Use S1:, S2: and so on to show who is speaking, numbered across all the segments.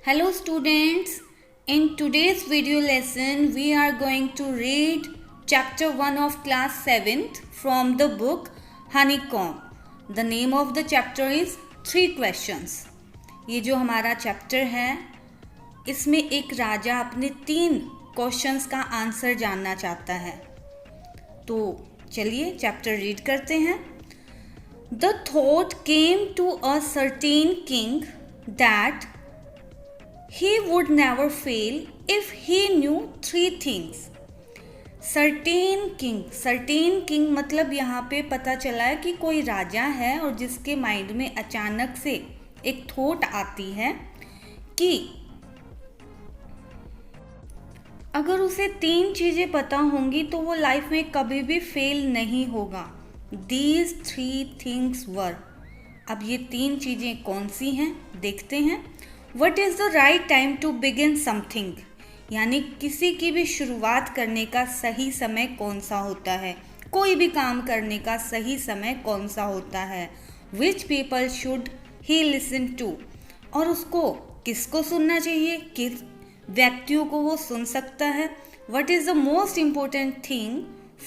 S1: Hello students, in today's video lesson we are going to read chapter 1 of class 7th from the book Honeycomb. The name of the chapter is 3 questions. ये जो हमारा chapter है इसमें एक राजा अपने 3 questions का answer जानना चाहता है. तो चलिए चैप्टर रीड करते हैं. The thought came to a certain king that he would never fail if he knew 3 things. Certain king मतलब यहाँ पे पता चला है कि कोई राजा है और जिसके माइंड में अचानक से एक थॉट आती है कि अगर उसे 3 चीज़ें पता होंगी तो वो लाइफ में कभी भी फेल नहीं होगा. These 3 things were. अब ये 3 चीज़ें कौन सी हैं देखते हैं. What is the right time to begin something? यानी किसी की भी शुरुआत करने का सही समय कौन सा होता है, कोई भी काम करने का सही समय कौन सा होता है. Which people should he listen to? और उसको किसको सुनना चाहिए, किस व्यक्तियों को वो सुन सकता है. What is the most important thing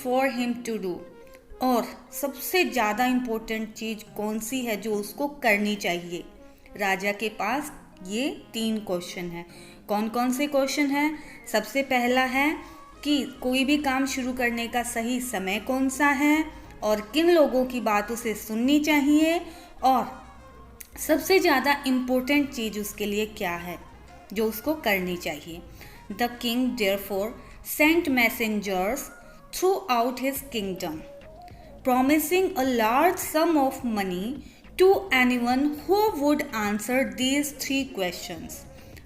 S1: for him to do? और सबसे ज़्यादा इम्पोर्टेंट चीज़ कौन सी है जो उसको करनी चाहिए. राजा के पास ये 3 क्वेश्चन है. कौन कौन से क्वेश्चन हैं. सबसे पहला है कि कोई भी काम शुरू करने का सही समय कौन सा है और किन लोगों की बात उसे सुननी चाहिए और सबसे ज़्यादा इम्पोर्टेंट चीज़ उसके लिए क्या है जो उसको करनी चाहिए. The king therefore sent messengers throughout his kingdom promising a large sum of money to anyone who would answer these 3 questions.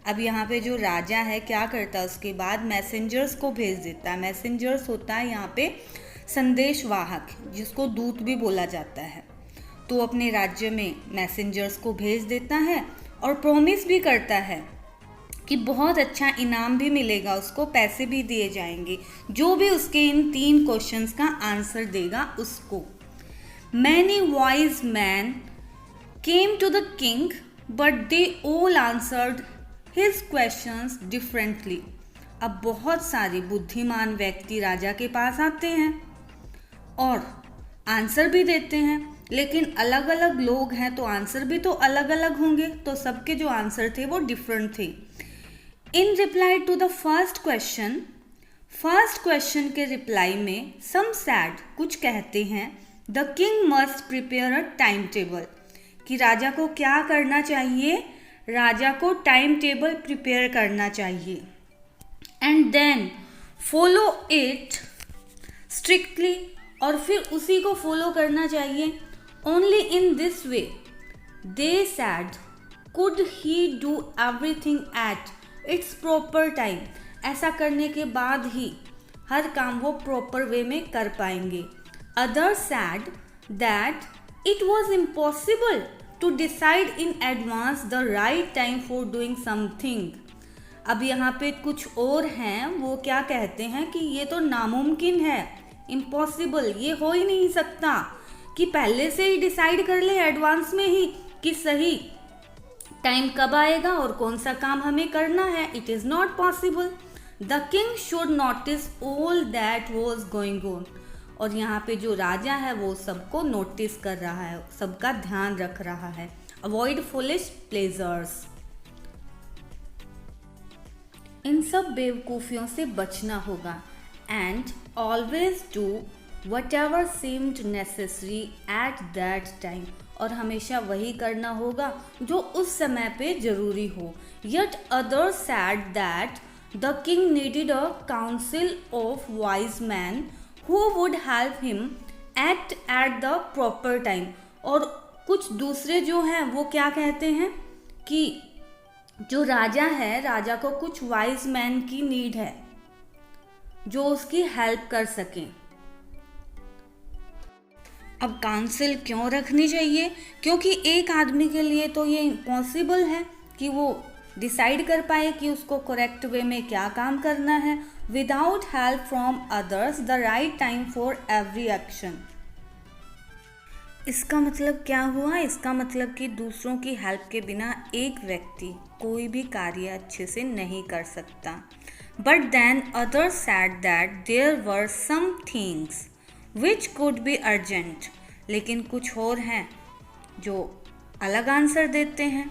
S1: अब यहाँ पे जो राजा है क्या करता है, उसके बाद मैसेंजर्स को भेज देता है. मैसेंजर्स होता है यहाँ पे संदेशवाहक, जिसको दूत भी बोला जाता है. तो अपने राज्य में मैसेंजर्स को भेज देता है और प्रॉमिस भी करता है कि बहुत अच्छा इनाम भी मिलेगा, उसको पैसे भी दिए जाएंगे जो भी उसके इन 3 क्वेश्चंस का आंसर देगा उसको. Many wise men came to the king but they all answered his questions differently. अब बहुत सारे बुद्धिमान व्यक्ति राजा के पास आते हैं और आंसर भी देते हैं, लेकिन अलग अलग लोग हैं तो आंसर भी तो अलग अलग होंगे. तो सबके जो आंसर थे वो डिफरेंट थे. In reply to the first question के रिप्लाई में सम सैड कुछ कहते हैं the king must prepare a timetable, कि राजा को क्या करना चाहिए, राजा को टाइम टेबल प्रिपेयर करना चाहिए. And then follow it strictly, और फिर उसी को फॉलो करना चाहिए. Only in this way they said could he do everything at its proper time. ऐसा करने के बाद ही हर काम वो प्रॉपर वे में कर पाएंगे. Others said that it was impossible to decide in advance the right time for doing something. अब यहाँ पे कुछ और हैं, वो क्या कहते हैं कि ये तो नामुमकिन है, इम्पॉसिबल, ये हो ही नहीं सकता कि पहले से ही डिसाइड कर ले एडवांस में ही कि सही टाइम कब आएगा और कौन सा काम हमें करना है. It is not possible. The king should notice all that was going on. और यहाँ पे जो राजा है वो सबको नोटिस कर रहा है, सबका ध्यान रख रहा है. Avoid foolish pleasures. इन सब बेवकूफ़ियों से बचना होगा. And always do what ever seemed necessary at that time. और हमेशा वही करना होगा जो उस समय पे जरूरी हो. Yet others said that the king needed a council of wise men who would help him act at the proper time. और कुछ दूसरे जो हैं वो क्या कहते हैं कि जो राजा है, राजा को कुछ वाइज मैन की नीड है जो उसकी हेल्प कर सकें. अब काउंसिल क्यों रखनी चाहिए, क्योंकि एक आदमी के लिए तो ये इम्पॉसिबल है कि वो डिसाइड कर पाए कि उसको करेक्ट वे में क्या काम करना है. Without help from others the right time for every action. इसका मतलब क्या हुआ? इसका मतलब कि दूसरों की हेल्प के बिना एक व्यक्ति कोई भी कार्य अच्छे से नहीं कर सकता. But then others said that there were some things which could be urgent. लेकिन कुछ और हैं जो अलग आंसर देते हैं.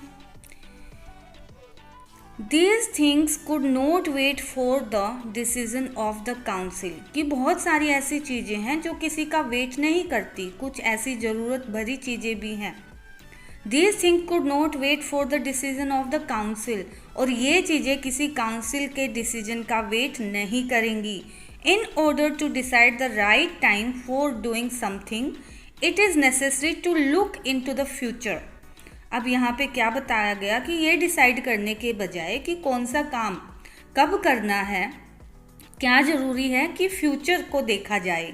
S1: These things could not wait for the decision of the council. कि बहुत सारी ऐसी चीज़ें हैं जो किसी का वेट नहीं करती. कुछ ऐसी ज़रूरत भरी चीज़ें भी हैं. These things could not wait for the decision of the council. और ये चीज़ें किसी काउंसिल के डिसीजन का वेट नहीं करेंगी. In order to decide the right time for doing something, it is necessary to look into the future. अब यहाँ पे क्या बताया गया कि ये डिसाइड करने के बजाय कि कौन सा काम कब करना है, क्या ज़रूरी है कि फ्यूचर को देखा जाए.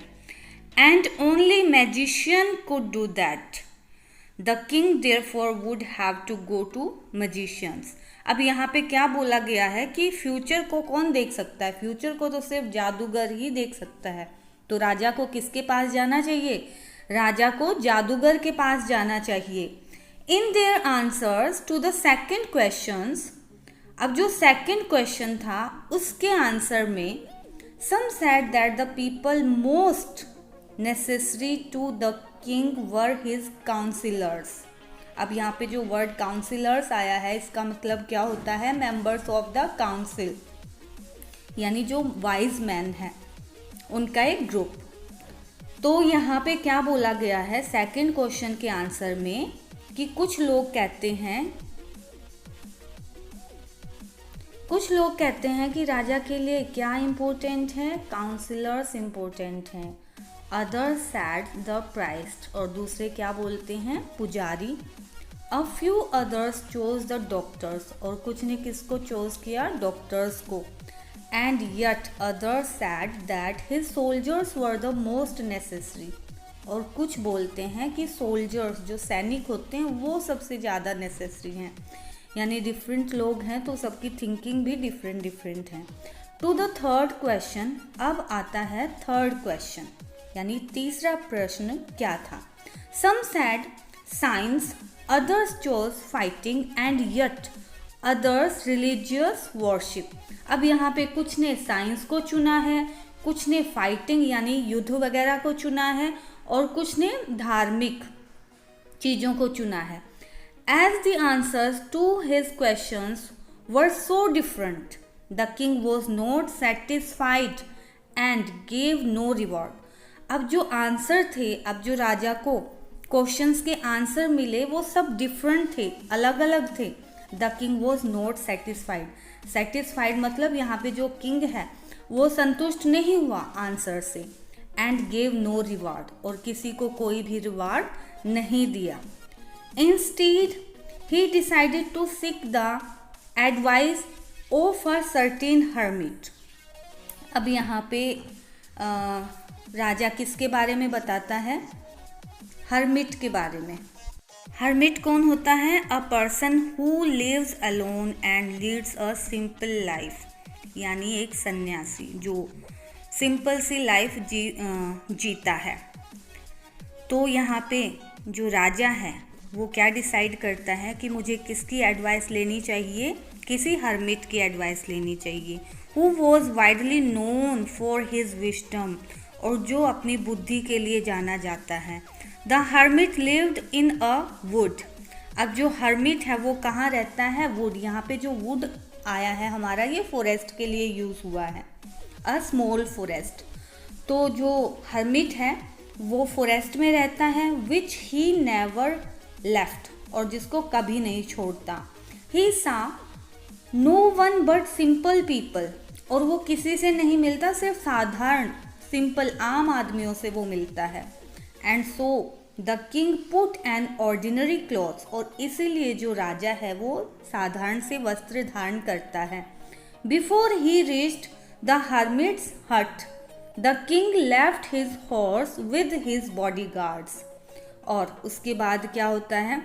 S1: And only magician could do that. The king therefore would have to go to magicians. अब यहाँ पे क्या बोला गया है कि फ्यूचर को कौन देख सकता है? फ्यूचर को तो सिर्फ जादूगर ही देख सकता है. तो राजा को किसके पास जाना चाहिए? राजा को जादूगर के पास जाना चाहिए. In their answers to the second questions, अब जो second question था उसके आंसर में some said that the people most necessary to the king were his counselors. अब यहाँ पे जो वर्ड काउंसिलर्स आया है इसका मतलब क्या होता है? मेंबर्स ऑफ द काउंसिल, यानी जो वाइज मैन है उनका एक ग्रुप. तो यहाँ पे क्या बोला गया है सेकंड क्वेश्चन के आंसर में कि कुछ लोग कहते हैं कि राजा के लिए क्या इम्पोर्टेंट है? काउंसिलर्स इम्पोर्टेंट हैं. Other sad the priest. और दूसरे क्या बोलते हैं? पुजारी. A few others chose the doctors. और कुछ ने किसको चोज किया? डॉक्टर्स को. And yet other sad that his soldiers were the most necessary. और कुछ बोलते हैं कि सोल्जर्स जो सैनिक होते हैं वो सबसे ज़्यादा नेसेसरी हैं. यानी डिफरेंट लोग हैं तो सबकी थिंकिंग भी डिफरेंट है. To the third question. अब आता है थर्ड क्वेश्चन, यानी तीसरा प्रश्न क्या था? Some said science, others chose fighting and yet others religious worship. अब यहाँ पे कुछ ने साइंस को चुना है, कुछ ने फाइटिंग यानी युद्ध वगैरह को चुना है और कुछ ने धार्मिक चीज़ों को चुना है. As the answers to his questions were so different, the king was not satisfied and gave no reward. अब जो आंसर थे, अब जो राजा को क्वेश्चंस के आंसर मिले वो सब डिफरेंट थे, अलग अलग थे. The king was not satisfied. Satisfied मतलब यहाँ पे जो किंग है वो संतुष्ट नहीं हुआ आंसर से. And gave no reward. और किसी को कोई भी रिवार्ड नहीं दिया. Instead he decided to seek the advice of a certain hermit. अब यहाँ पे राजा किसके बारे में बताता है? हर्मिट के बारे में. हर्मिट कौन होता है? A person who lives alone and leads a simple life. यानी एक सन्यासी जो सिंपल सी लाइफ जीता है. तो यहाँ पे जो राजा है वो क्या डिसाइड करता है कि मुझे किसकी एडवाइस लेनी चाहिए? किसी हर्मिट की एडवाइस लेनी चाहिए. Who was widely known for his wisdom. और जो अपनी बुद्धि के लिए जाना जाता है. The hermit lived in a would. अब जो हर्मिट है वो कहाँ रहता है? वुड. यहाँ पे जो वुड आया है हमारा ये फॉरेस्ट के लिए यूज़ हुआ है, अ स्मॉल फॉरेस्ट. तो जो हर्मिट है वो फॉरेस्ट में रहता है, विच ही नेवर लेफ्ट. और जिसको कभी नहीं छोड़ता. He saw no one but simple people. और वो किसी से नहीं मिलता, सिर्फ साधारण सिंपल आम आदमियों से वो मिलता है. And so the king put an ordinary clothes. और इसीलिए जो राजा है वो साधारण से वस्त्र धारण करता है. Before he reached the hermit's hut, the king left his horse with his bodyguards. और उसके बाद क्या होता है?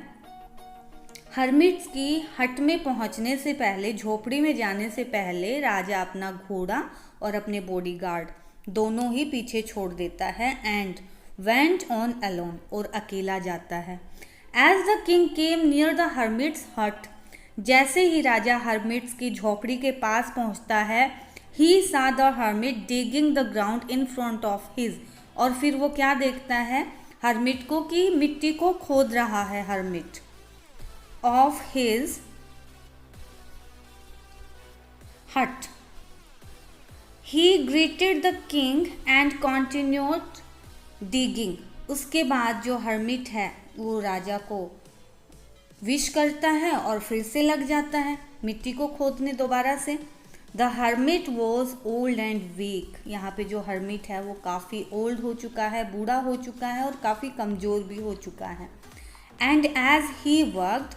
S1: हर्मिट्स की हट में पहुंचने से पहले, झोपड़ी में जाने से पहले राजा अपना घोड़ा और अपने बॉडीगार्ड दोनों ही पीछे छोड़ देता है. एंड वेंट ऑन अलोन, और अकेला जाता है। As the king came near the hermit's hut, जैसे ही राजा हर्मिट्स की झोपड़ी के पास पहुंचता है, ही सा the hermit digging the ground in front of his, और फिर वो क्या देखता है हर्मिट को कि मिट्टी को खोद रहा है हर्मिट ऑफ हिज हट। ही greeted the king and continued digging, उसके बाद जो हर्मिट है वो राजा को विश करता है और फिर से लग जाता है मिट्टी को खोदने दोबारा से। The hermit was old and weak, यहाँ पे जो हर्मिट है वो काफ़ी ओल्ड हो चुका है, बूढ़ा हो चुका है और काफ़ी कमज़ोर भी हो चुका है। And as he worked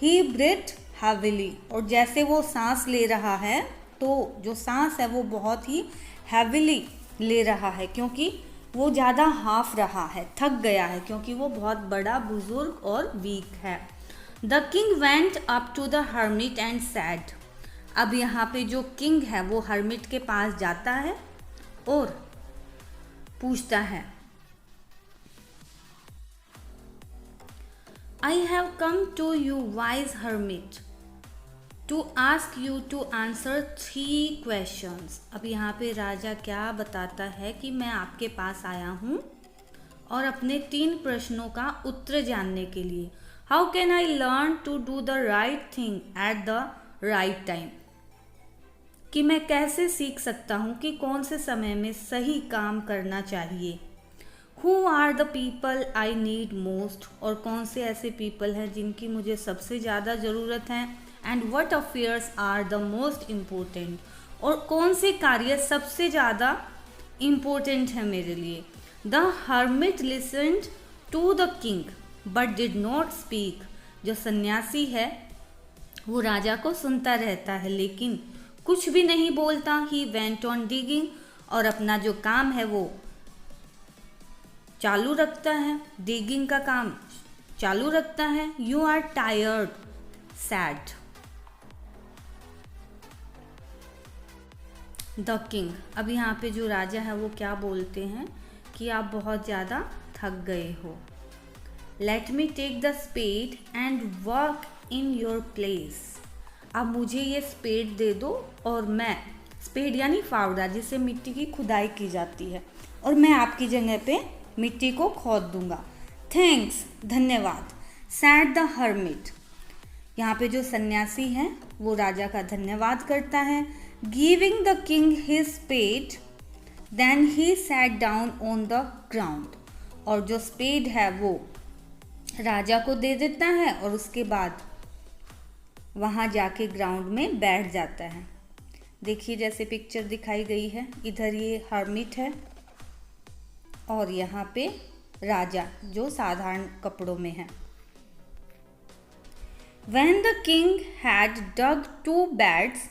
S1: he breathe heavily, और जैसे वो सांस ले रहा है तो जो सांस है वो बहुत ही हैविली ले रहा है, क्योंकि वो ज़्यादा हाफ रहा है, थक गया है, क्योंकि वो बहुत बड़ा बुजुर्ग और वीक है। The king went up to the hermit and said, अब यहाँ पे जो किंग है वो हर्मिट के पास जाता है और पूछता है, I have come to you wise hermit to ask you to answer 3 questions. अब यहाँ पे राजा क्या बताता है कि मैं आपके पास आया हूँ और अपने 3 प्रश्नों का उत्तर जानने के लिए। How can I learn to do the right thing at the right time, कि मैं कैसे सीख सकता हूँ कि कौन से समय में सही काम करना चाहिए। Who are the people I need most, और कौन से ऐसे पीपल हैं जिनकी मुझे सबसे ज़्यादा ज़रूरत है। And what affairs are the most important, और कौन से कार्य सबसे ज़्यादा इम्पोर्टेंट है मेरे लिए। The hermit listened to the king but did not speak, जो सन्यासी है वो राजा को सुनता रहता है लेकिन कुछ भी नहीं बोलता। ही वेंट ऑन डिगिंग, और अपना जो काम है वो चालू रखता है, डिगिंग का काम चालू रखता है। You are tired said the king, अब यहाँ पे जो राजा है वो क्या बोलते हैं कि आप बहुत ज़्यादा थक गए हो। Let me take the spade and work in your place, अब मुझे ये स्पेड दे दो और मैं, स्पेड यानी फावड़ा जिससे मिट्टी की खुदाई की जाती है, और मैं आपकी जगह पे मिट्टी को खोद दूंगा। थैंक्स, धन्यवाद। सैड द हर्मिट, यहाँ पे जो सन्यासी है वो राजा का धन्यवाद करता है। Giving the king his spade then he sat down on the ground, और जो स्पेड है वो राजा को दे देता है और उसके बाद वहाँ जाके ग्राउंड में बैठ जाता है। देखिए जैसे पिक्चर दिखाई गई है, इधर ये हर्मिट है और यहाँ पे राजा जो साधारण कपड़ों में है। When the king had dug 2 beds,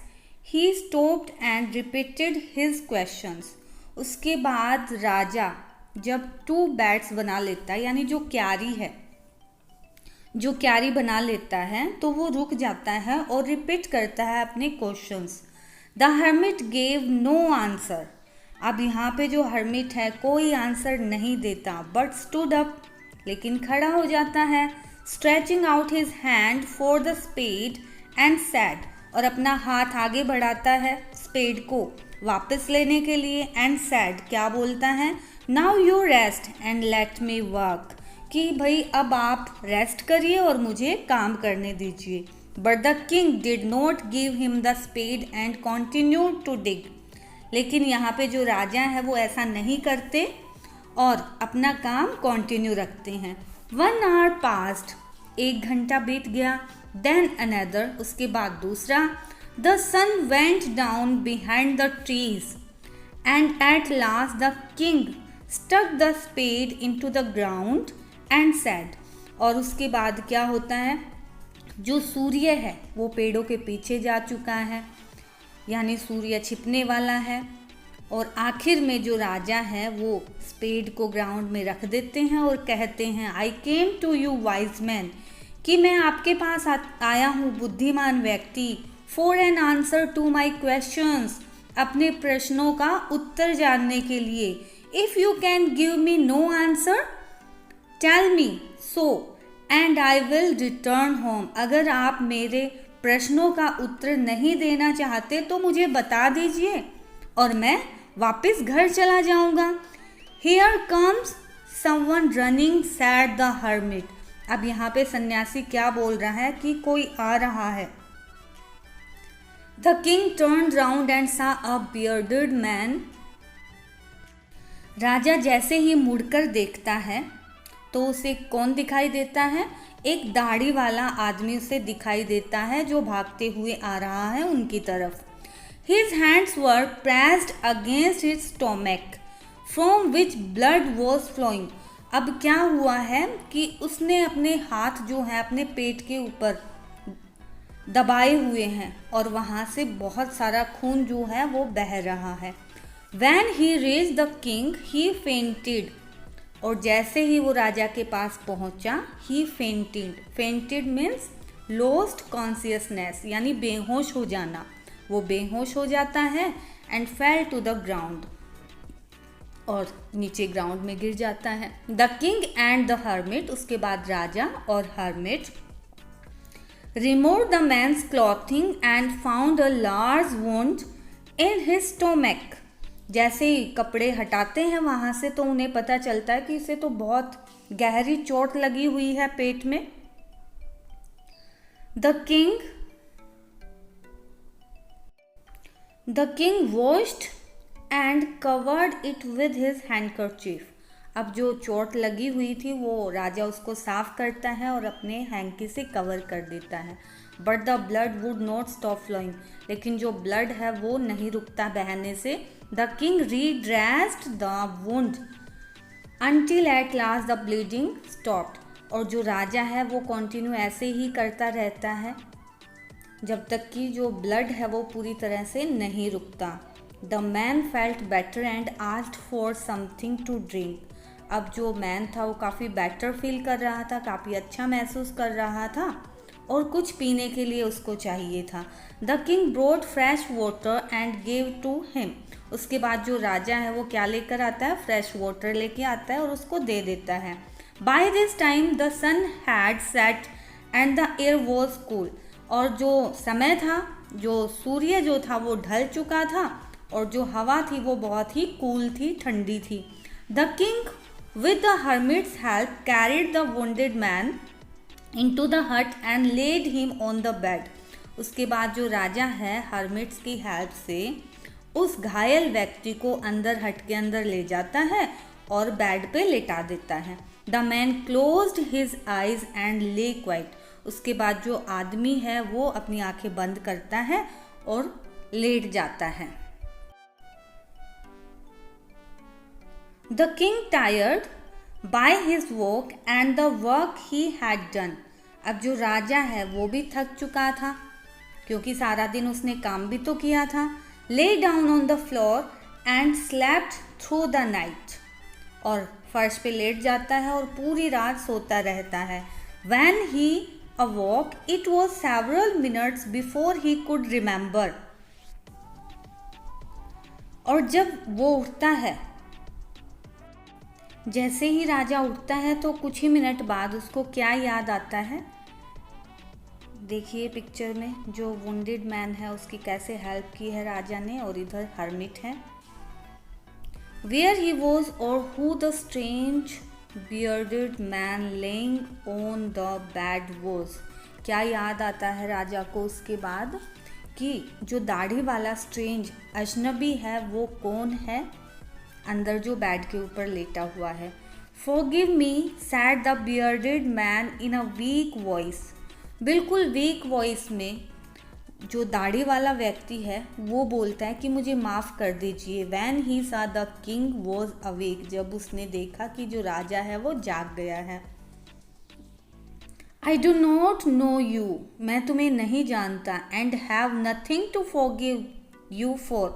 S1: he stopped and repeated his questions. उसके बाद राजा जब 2 बेड्स बना लेता है, यानी जो क्यारी है, जो क्यारी बना लेता है, तो वो रुक जाता है और रिपीट करता है अपने questions. The hermit gave no answer, अब यहाँ पे जो हर्मिट है कोई आंसर नहीं देता, बट स्टूड अप, लेकिन खड़ा हो जाता है। Stretching out his hand for the spade and said, और अपना हाथ आगे बढ़ाता है स्पेड को वापस लेने के लिए। एंड सैड क्या बोलता है, now you rest and let me work, कि भाई अब आप रेस्ट करिए और मुझे काम करने दीजिए। But the king did not give him the spade and continued to dig, लेकिन यहाँ पे जो राजा है वो ऐसा नहीं करते और अपना काम कंटिन्यू रखते हैं। 1 hour passed, 1 घंटा बीत गया। देन अनदर, उसके बाद दूसरा। The sun went down behind the trees and at last the king stuck the spade into the ground and said, और उसके बाद क्या होता है, जो सूर्य है वो पेड़ों के पीछे जा चुका है, यानी सूर्य छिपने वाला है, और आखिर में जो राजा है वो स्पेड को ग्राउंड में रख देते हैं और कहते हैं, I came to you wise man, कि मैं आपके पास आया हूँ बुद्धिमान व्यक्ति, for an answer to my questions, अपने प्रश्नों का उत्तर जानने के लिए। If you can give me no answer, tell me so and I will return home. अगर आप मेरे प्रश्नों का उत्तर नहीं देना चाहते तो मुझे बता दीजिए और मैं वापस घर चला जाऊंगा. Here comes someone running, said the hermit. अब यहाँ पे सन्यासी क्या बोल रहा है कि कोई आ रहा है. The king turned round and saw a bearded man. राजा जैसे ही मुड़कर देखता है तो उसे कौन दिखाई देता है? एक दाढ़ी वाला आदमी उसे दिखाई देता है जो भागते हुए आ रहा है उनकी तरफ. His hands were pressed against his stomach, from which blood was flowing. अब क्या हुआ है कि उसने अपने हाथ जो है अपने पेट के ऊपर दबाए हुए हैं और वहाँ से बहुत सारा खून जो है वो बह रहा है. When he reached the king, he fainted. और जैसे ही वो राजा के पास पहुँचा, he fainted. Fainted means lost consciousness, यानी बेहोश हो जाना. वो बेहोश हो जाता है and fell to the ground. और नीचे ग्राउंड में गिर जाता है. The king and the hermit, उसके बाद राजा और hermit, remove the man's clothing and found a large wound in his stomach. जैसे ही कपड़े हटाते हैं वहाँ से तो उन्हें पता चलता है कि इसे तो बहुत गहरी चोट लगी हुई है पेट में. The king washed and covered it with his handkerchief. अब जो चोट लगी हुई थी वो राजा उसको साफ करता है और अपने हैंकी से कवर कर देता है. But the blood would not stop flowing. लेकिन जो ब्लड है वो नहीं रुकता बहने से. The king redressed the wound until at last the bleeding stopped. और जो राजा है वो कंटिन्यू ऐसे ही करता रहता है जब तक कि जो ब्लड है वो पूरी तरह से नहीं रुकता. The man felt better and asked for something to drink. अब जो मैन था वो काफ़ी बेटर फील कर रहा था, काफ़ी अच्छा महसूस कर रहा था और कुछ पीने के लिए उसको चाहिए था. The king brought fresh water and gave to him. उसके बाद जो राजा है वो क्या लेकर आता है? फ्रेश वाटर लेके आता है और उसको दे देता है. By this time the sun had set and the air was cool. और जो समय था, जो सूर्य जो था वो ढल चुका था और जो हवा थी वो बहुत ही कूल थी, ठंडी थी. The king with the hermit's help carried the wounded man into the hut and laid him on the bed. उसके बाद जो राजा है हर्मिट्स की हेल्प से उस घायल व्यक्ति को अंदर हट के अंदर ले जाता है और बेड पे लेटा देता है. The man closed his eyes and ले क्वाइट. उसके बाद जो आदमी है वो अपनी आंखें बंद करता है और लेट जाता है. The king tired by his work and the work he had done. अब जो राजा है वो भी थक चुका था क्योंकि सारा दिन उसने काम भी तो किया था. Lay down on the floor and slept through the night. और फर्श पे लेट जाता है और पूरी रात सोता रहता है. When he awoke, it was several minutes before he could remember. और जब वो उठता है, जैसे ही राजा उठता है तो कुछ ही मिनट बाद उसको क्या याद आता है? देखिए पिक्चर में जो वुंडेड मैन है उसकी कैसे हेल्प की है राजा ने और इधर हर्मिट है. Where he was or who the strange bearded man laying on the bed was. क्या याद आता है राजा को उसके बाद कि जो दाढ़ी वाला स्ट्रेंज अजनबी है वो कौन है अंदर जो बेड के ऊपर लेटा हुआ है. Forgive me, said the bearded man in a weak voice. बिल्कुल वीक वॉइस में जो दाढ़ी वाला व्यक्ति है वो बोलता है कि मुझे माफ़ कर दीजिए. When he saw the king was awake. जब उसने देखा कि जो राजा है वो जाग गया है. I do not know you. मैं तुम्हें नहीं जानता. And have nothing to forgive you for.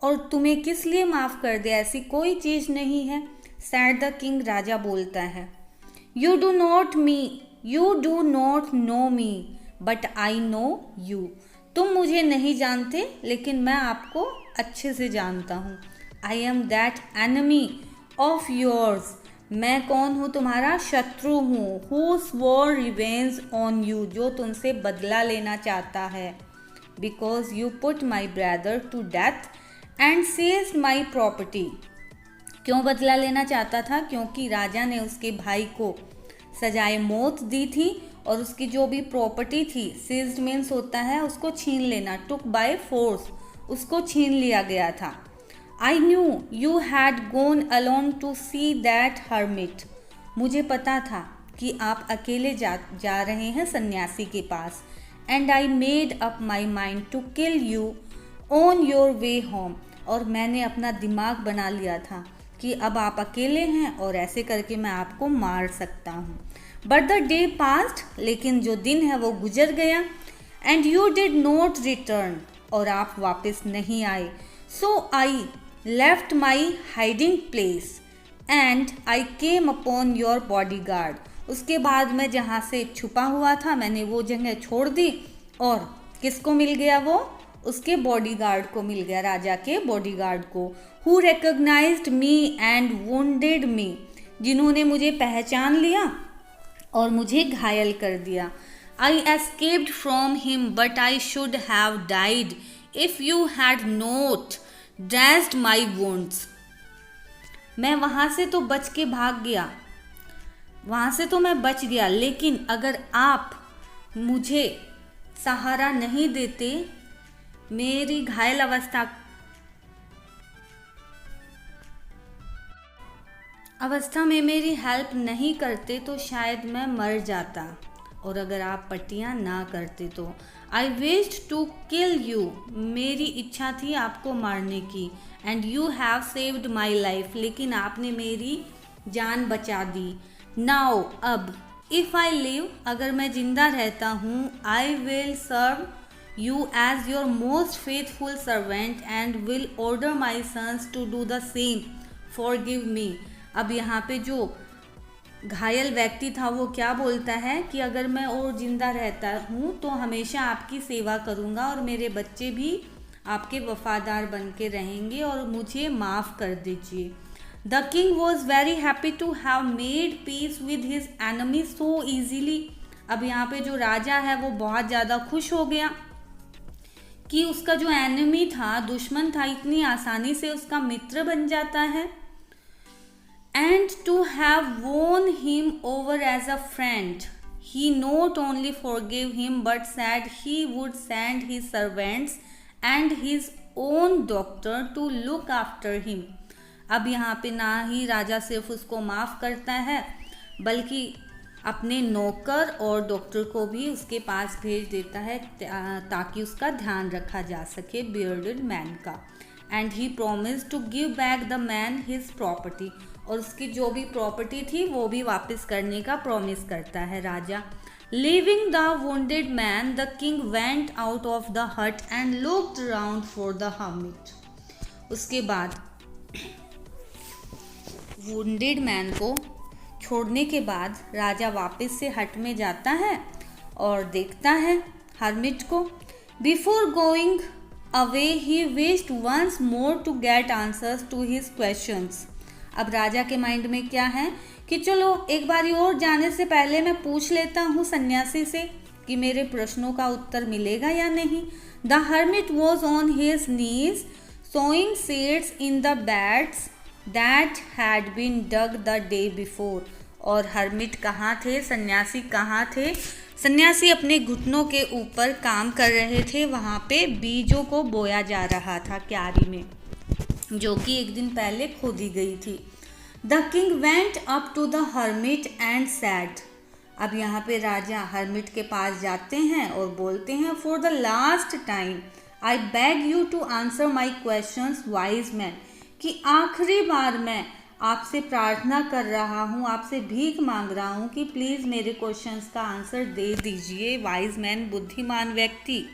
S1: और तुम्हें किस लिए माफ़ कर दे, ऐसी कोई चीज़ नहीं है. Said the king. राजा बोलता है. You do not know me, but I know you. तुम मुझे नहीं जानते लेकिन मैं आपको अच्छे से जानता हूँ. I am that enemy of yours, मैं कौन हूँ? तुम्हारा शत्रु हूँ। Who swore revenge on you, जो तुमसे बदला लेना चाहता है। Because you put my brother to death and seized my property, क्यों बदला लेना चाहता था? क्योंकि राजा ने उसके भाई को सजाए मौत दी थी और उसकी जो भी प्रॉपर्टी थी, सीज्ड मीन्स होता है उसको छीन लेना, टुक बाय फोर्स, उसको छीन लिया गया था। I knew you had gone alone to see that hermit, मुझे पता था कि आप अकेले जा रहे हैं सन्यासी के पास। And I made up my mind to kill you on your way home, और मैंने अपना दिमाग बना लिया था कि अब आप अकेले हैं और ऐसे करके मैं आपको मार सकता हूँ। बट द डे पास्ट, लेकिन जो दिन है वो गुजर गया। And you did not return, और आप वापस नहीं आए। So I left my hiding place and I came upon your bodyguard, उसके बाद मैं जहाँ से छुपा हुआ था मैंने वो जगह छोड़ दी, और किसको मिल गया वो? उसके बॉडीगार्ड को मिल गया, राजा के बॉडीगार्ड को। Who recognised me and wounded me, जिन्होंने मुझे पहचान लिया और मुझे घायल कर दिया। I escaped from him but I should have died if you had not dressed my wounds, मैं वहाँ से तो बच के भाग गया, वहाँ से तो मैं बच गया, लेकिन अगर आप मुझे सहारा नहीं देते, मेरी घायल अवस्था में मेरी हेल्प नहीं करते तो शायद मैं मर जाता, और अगर आप पट्टियाँ ना करते तो। I wished to kill you, मेरी इच्छा थी आपको मारने की। And you have saved my life, लेकिन आपने मेरी जान बचा दी। नाउ अब, इफ़ आई लिव, अगर मैं जिंदा रहता हूँ, I will serve you as your most faithful servant and will order my sons to do the same. Forgive me. अब यहाँ पे जो घायल व्यक्ति था वो क्या बोलता है कि अगर मैं और जिंदा रहता हूँ तो हमेशा आपकी सेवा करूँगा और मेरे बच्चे भी आपके वफादार बन के रहेंगे और मुझे माफ़ कर दीजिए। The king was very happy to have made peace with his enemy so easily. अब यहाँ पे जो राजा है वो बहुत ज़्यादा खुश हो गया कि उसका जो एनिमी था, दुश्मन था, इतनी आसानी से उसका मित्र बन जाता है। And to have won him over as a friend, he not only forgive him but said he would send his servants and his own doctor to look after him. अब यहाँ पे ना ही राजा सिर्फ उसको माफ़ करता है बल्कि अपने नौकर और डॉक्टर को भी उसके पास भेज देता है ताकि उसका ध्यान रखा जा सके, बियर्डेड मैन का। And he promise to give back the man his property, और उसकी जो भी प्रॉपर्टी थी वो भी वापस करने का प्रॉमिस करता है राजा। Leaving the wounded man, the king went out of the hut and looked around for the hermit. उसके बाद वुंडेड मैन को छोड़ने के बाद राजा वापस से हट में जाता है और देखता है हर्मिट को। Before going away he wished once more to get answers to his questions. अब राजा के माइंड में क्या है कि चलो एक बारी और जाने से पहले मैं पूछ लेता हूँ सन्यासी से कि मेरे प्रश्नों का उत्तर मिलेगा या नहीं। The hermit was on his knees sowing seeds in the beds that had been dug the day before. और हर्मिट कहाँ थे, सन्यासी कहाँ थे? सन्यासी अपने घुटनों के ऊपर काम कर रहे थे, वहाँ पे बीजों को बोया जा रहा था क्यारी में, जो कि एक दिन पहले खोदी गई थी। The king went up to the hermit and said. अब यहाँ पे राजा हर्मिट के पास जाते हैं और बोलते हैं, for the last time I beg you to answer my questions wise man, कि आखिरी बार मैं आपसे प्रार्थना कर रहा हूँ, आपसे भीख मांग रहा हूँ कि प्लीज़ मेरे क्वेश्चंस का आंसर दे दीजिए, वाइज मैन बुद्धिमान व्यक्ति।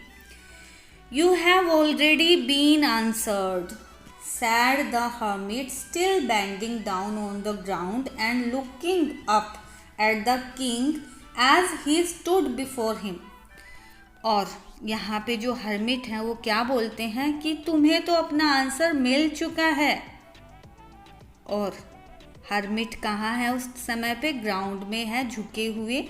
S1: You have already been answered, said the hermit, still bending down on the ground and looking up at the king as he stood before him. और यहाँ पे जो हर्मिट हैं वो क्या बोलते हैं कि तुम्हें तो अपना आंसर मिल चुका है। और हर्मिट कहाँ है उस समय पे? ग्राउंड में है, झुके हुए,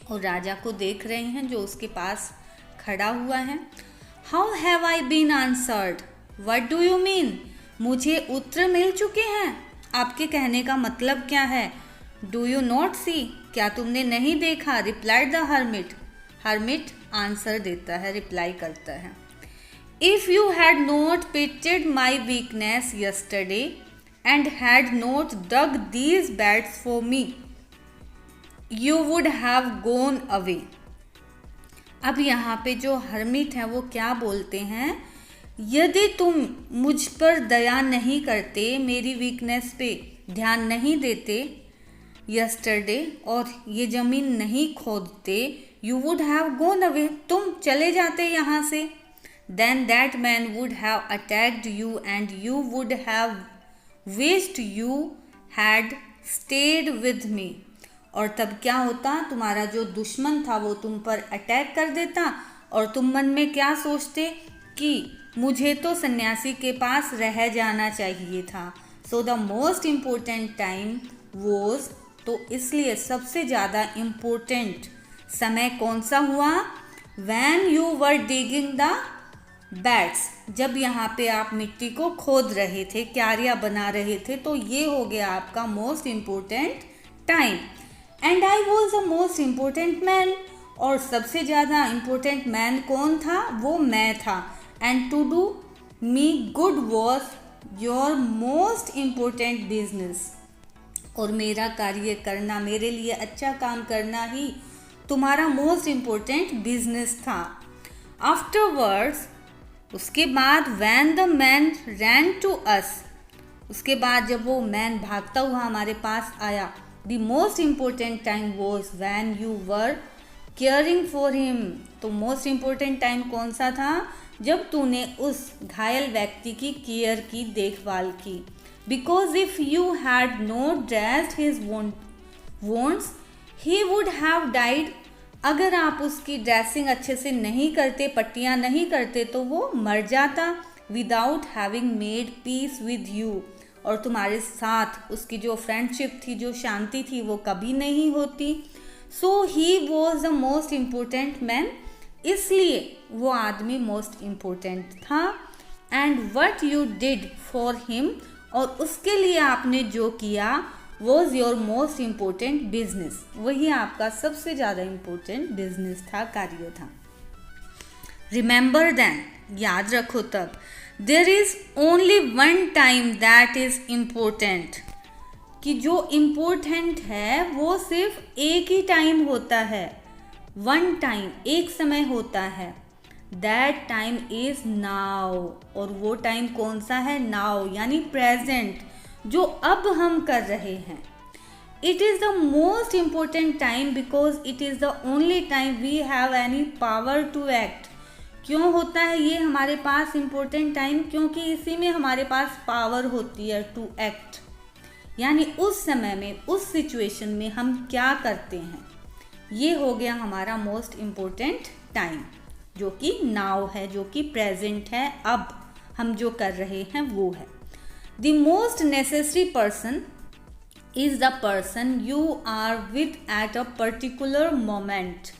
S1: और राजा को देख रहे हैं जो उसके पास खड़ा हुआ है। How have I been answered? What do you mean? मुझे उत्तर मिल चुके हैं। आपके कहने का मतलब क्या है? डू यू नॉट सी? क्या तुमने नहीं देखा? Replied the hermit. Hermit answer देता है, रिप्लाई करता है। If you had not pitted my weakness yesterday and had not dug these beds for me, you would have gone away. अब यहाँ पे जो हर्मिट है वो क्या बोलते हैं? यदि तुम मुझ पर दया नहीं करते, मेरी वीकनेस पे ध्यान नहीं देते यस्टरडे, और ये ज़मीन नहीं खोदते, you would have gone away, तुम चले जाते यहाँ से। Then that man would have attacked you and you would have wished you had stayed with me. और तब क्या होता? तुम्हारा जो दुश्मन था वो तुम पर अटैक कर देता, और तुम मन में क्या सोचते कि मुझे तो सन्यासी के पास रह जाना चाहिए था। So the most important time was, तो इसलिए सबसे ज़्यादा इम्पोर्टेंट समय कौन सा हुआ? When you were digging the bats, जब यहाँ पे आप मिट्टी को खोद रहे थे, क्यारियाँ बना रहे थे, तो ये हो गया आपका most important time. And I was the most important man, और सबसे ज़्यादा इम्पोर्टेंट मैन कौन था? वो मैं था। And to do me good was your most important business, और मेरा कार्य करना, मेरे लिए अच्छा काम करना ही तुम्हारा मोस्ट इम्पोर्टेंट बिजनेस था। आफ्टरवर्ड्स, उसके बाद when the man ran to us, उसके बाद जब वो मैन भागता हुआ हमारे पास आया, the most important time was when you were caring for him, तो मोस्ट इम्पोर्टेंट टाइम कौन सा था? जब तूने उस घायल व्यक्ति की केयर की, देखभाल की। Because if you had not dressed his wounds he would have died, अगर आप उसकी ड्रेसिंग अच्छे से नहीं करते, पट्टियाँ नहीं करते, तो वो मर जाता। Without having made peace with you, और तुम्हारे साथ उसकी जो फ्रेंडशिप थी, जो शांति थी, वो कभी नहीं होती। So he was the most important man, इसलिए वो आदमी मोस्ट इम्पोर्टेंट था। And what you did for him, और उसके लिए आपने जो किया, was your most important business, वही आपका सबसे ज़्यादा इम्पोर्टेंट बिजनेस था, कार्य था। रिमेंबर देन, याद रखो तब, there is only one time that is important, कि जो इम्पोर्टेंट है वो सिर्फ एक ही टाइम होता है। वन टाइम, एक समय होता है। दैट टाइम इज़ नाउ, और वो टाइम कौन सा है? नाउ, यानी प्रेजेंट, जो अब हम कर रहे हैं। It is the most important time because it is the only time we have any power to act. क्यों होता है ये हमारे पास इम्पोर्टेंट टाइम? क्योंकि इसी में हमारे पास पावर होती है टू एक्ट, यानी उस समय में, उस सिचुएशन में हम क्या करते हैं, ये हो गया हमारा मोस्ट इम्पोर्टेंट टाइम, जो कि नाउ है, जो कि प्रेजेंट है, अब हम जो कर रहे हैं वो है। The most necessary person is the person you are with at a particular moment,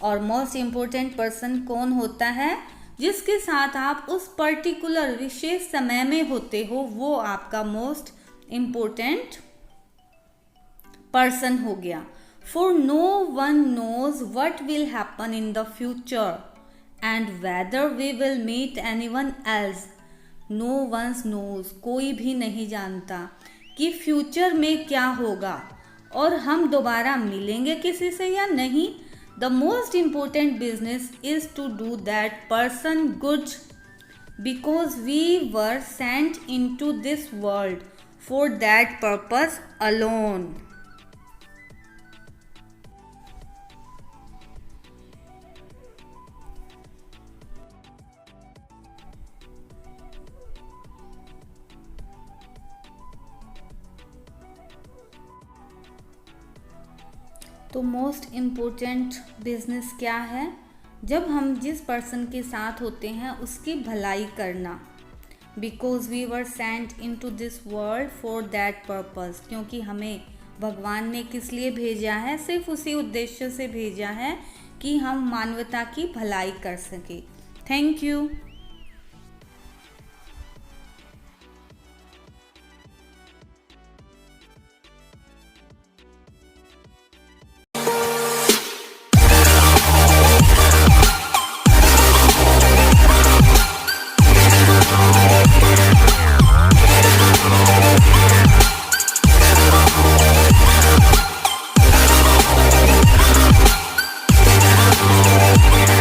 S1: और most important person कौन होता है? जिसके साथ आप उस पर्टिकुलर, विशेष समय में होते हो, वो आपका मोस्ट इम्पोर्टेंट पर्सन हो गया। For no one knows what will happen in the future and whether we will meet anyone else. No one's knows, कोई भी नहीं जानता कि फ्यूचर में क्या होगा और हम दोबारा मिलेंगे किसी से या नहीं। The most important business is to do that person good, because we were sent into this world for that purpose alone. तो मोस्ट इम्पोर्टेंट बिजनेस क्या है? जब हम जिस पर्सन के साथ होते हैं उसकी भलाई करना, because we were sent into this world for that purpose, क्योंकि हमें भगवान ने किस लिए भेजा है, सिर्फ उसी उद्देश्य से भेजा है कि हम मानवता की भलाई कर सकें। Thank you.